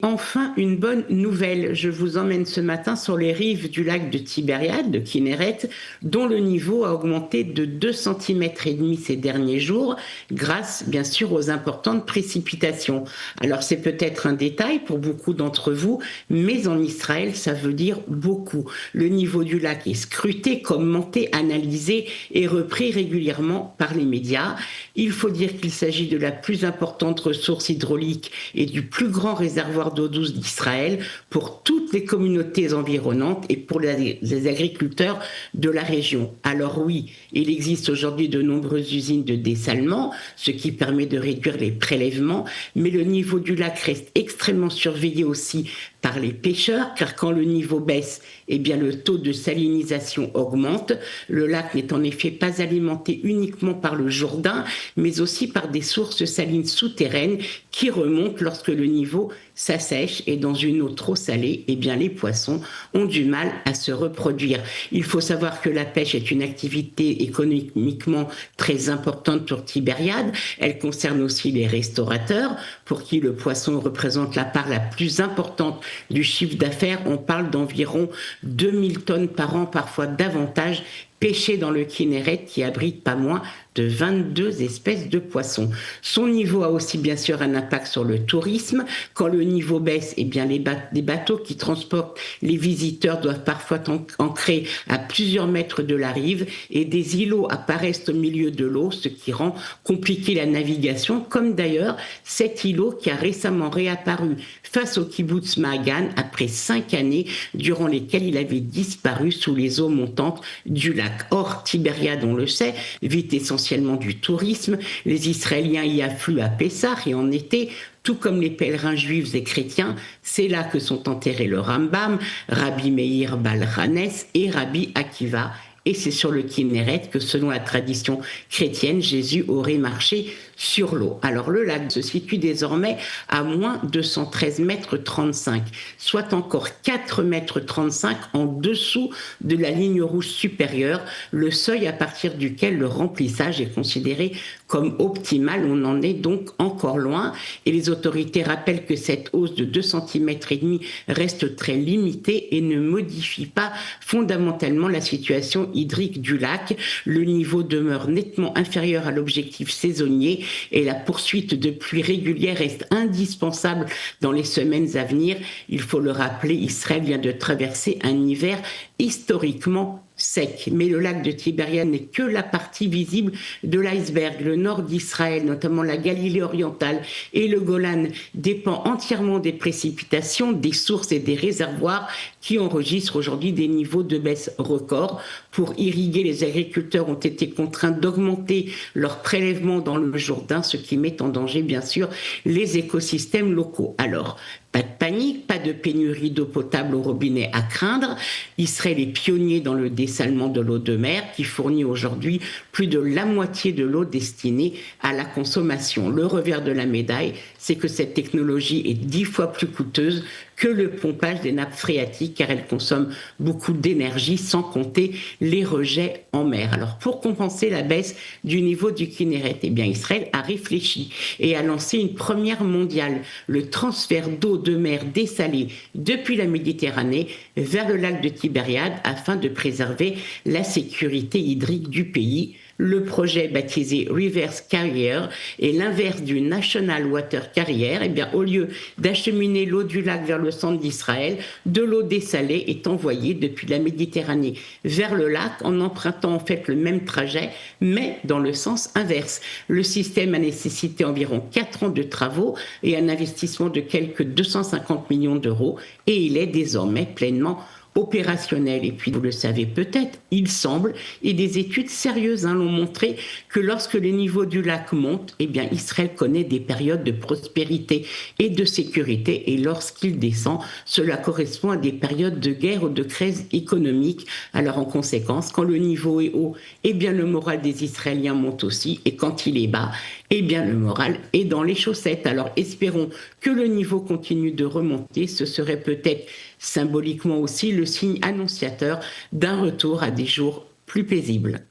Enfin, une bonne nouvelle. Je vous emmène ce matin sur les rives du lac de Tibériade, de Kinneret, dont le niveau a augmenté de 2,5 cm ces derniers jours, grâce bien sûr aux importantes précipitations. Alors c'est peut-être un détail pour beaucoup d'entre vous, mais en Israël, ça veut dire beaucoup. Le niveau du lac est scruté, commenté, analysé et repris régulièrement par les médias. Il faut dire qu'il s'agit de la plus importante ressource hydraulique et du plus grand réservoir d'eau douce d'Israël pour toutes les communautés environnantes et pour les agriculteurs de la région. Alors oui, il existe aujourd'hui de nombreuses usines de dessalement, ce qui permet de réduire les prélèvements, mais le niveau du lac reste extrêmement surveillé aussi par les pêcheurs, car quand le niveau baisse, eh bien le taux de salinisation augmente. Le lac n'est en effet pas alimenté uniquement par le Jourdain, mais aussi par des sources salines souterraines qui remontent lorsque le niveau s'assèche, et dans une eau trop salée, eh bien les poissons ont du mal à se reproduire. Il faut savoir que la pêche est une activité économiquement très importante pour Tibériade. Elle concerne aussi les restaurateurs, pour qui le poisson représente la part la plus importante du chiffre d'affaires. On parle d'environ 2000 tonnes par an, parfois davantage, pêchées dans le Kinneret, qui abrite pas moins de 22 espèces de poissons. Son niveau a aussi bien sûr un impact sur le tourisme. Quand le niveau baisse, eh bien les bateaux qui transportent les visiteurs doivent parfois ancrer à plusieurs mètres de la rive, et des îlots apparaissent au milieu de l'eau, ce qui rend compliquée la navigation, comme d'ailleurs cet îlot qui a récemment réapparu face au kibbutz Maagan après 5 années durant lesquelles il avait disparu sous les eaux montantes du lac. Or, Tibériade, on le sait, vit essentiellement du tourisme. Les Israéliens y affluent à Pessah et en été, tout comme les pèlerins juifs et chrétiens. C'est là que sont enterrés le Rambam, Rabbi Meir Baal Hanes et Rabbi Akiva. Et c'est sur le Kinneret que, selon la tradition chrétienne, Jésus aurait marché sur l'eau. Alors le lac se situe désormais à moins 213 mètres 35, soit encore 4 mètres 35 en dessous de la ligne rouge supérieure, le seuil à partir duquel le remplissage est considéré comme optimal. On en est donc encore loin, et les autorités rappellent que cette hausse de 2,5 cm reste très limitée et ne modifie pas fondamentalement la situation hydrique du lac. Le niveau demeure nettement inférieur à l'objectif saisonnier, et la poursuite de pluies régulières reste indispensable dans les semaines à venir. Il faut le rappeler, Israël vient de traverser un hiver historiquement sec. Mais le lac de Tibériade n'est que la partie visible de l'iceberg. Le nord d'Israël, notamment la Galilée orientale et le Golan, dépend entièrement des précipitations, des sources et des réservoirs qui enregistrent aujourd'hui des niveaux de baisse records. Pour irriguer, les agriculteurs ont été contraints d'augmenter leurs prélèvements dans le Jourdain, ce qui met en danger bien sûr les écosystèmes locaux. Alors, pas de panique, pas de pénurie d'eau potable au robinet à craindre. Israël est pionnier dans le dessalement de l'eau de mer, qui fournit aujourd'hui plus de la moitié de l'eau destinée à la consommation. Le revers de la médaille, c'est que cette technologie est 10 fois plus coûteuse que le pompage des nappes phréatiques, car elle consomme beaucoup d'énergie, sans compter les rejets en mer. Alors, pour compenser la baisse du niveau du Kinneret, eh bien, Israël a réfléchi et a lancé une première mondiale, le transfert d'eau de mer dessalée depuis la Méditerranée vers le lac de Tibériade, afin de préserver la sécurité hydrique du pays. Le projet, baptisé Reverse Carrier, est l'inverse du National Water Carrier. Eh bien, au lieu d'acheminer l'eau du lac vers le centre d'Israël, de l'eau dessalée est envoyée depuis la Méditerranée vers le lac, en empruntant en fait le même trajet, mais dans le sens inverse. Le système a nécessité environ 4 ans de travaux et un investissement de quelques 250 millions d'euros, et il est désormais pleinement opérationnel. Et puis, vous le savez peut-être, il semble, et des études sérieuses l'ont montré, que lorsque les niveaux du lac montent, eh bien, Israël connaît des périodes de prospérité et de sécurité, et lorsqu'il descend, cela correspond à des périodes de guerre ou de crise économique. Alors, en conséquence, quand le niveau est haut, eh bien, le moral des Israéliens monte aussi, et quand il est bas, eh bien, le moral est dans les chaussettes. Alors, espérons que le niveau continue de remonter. Ce serait peut-être symboliquement aussi le signe annonciateur d'un retour à des jours plus paisibles.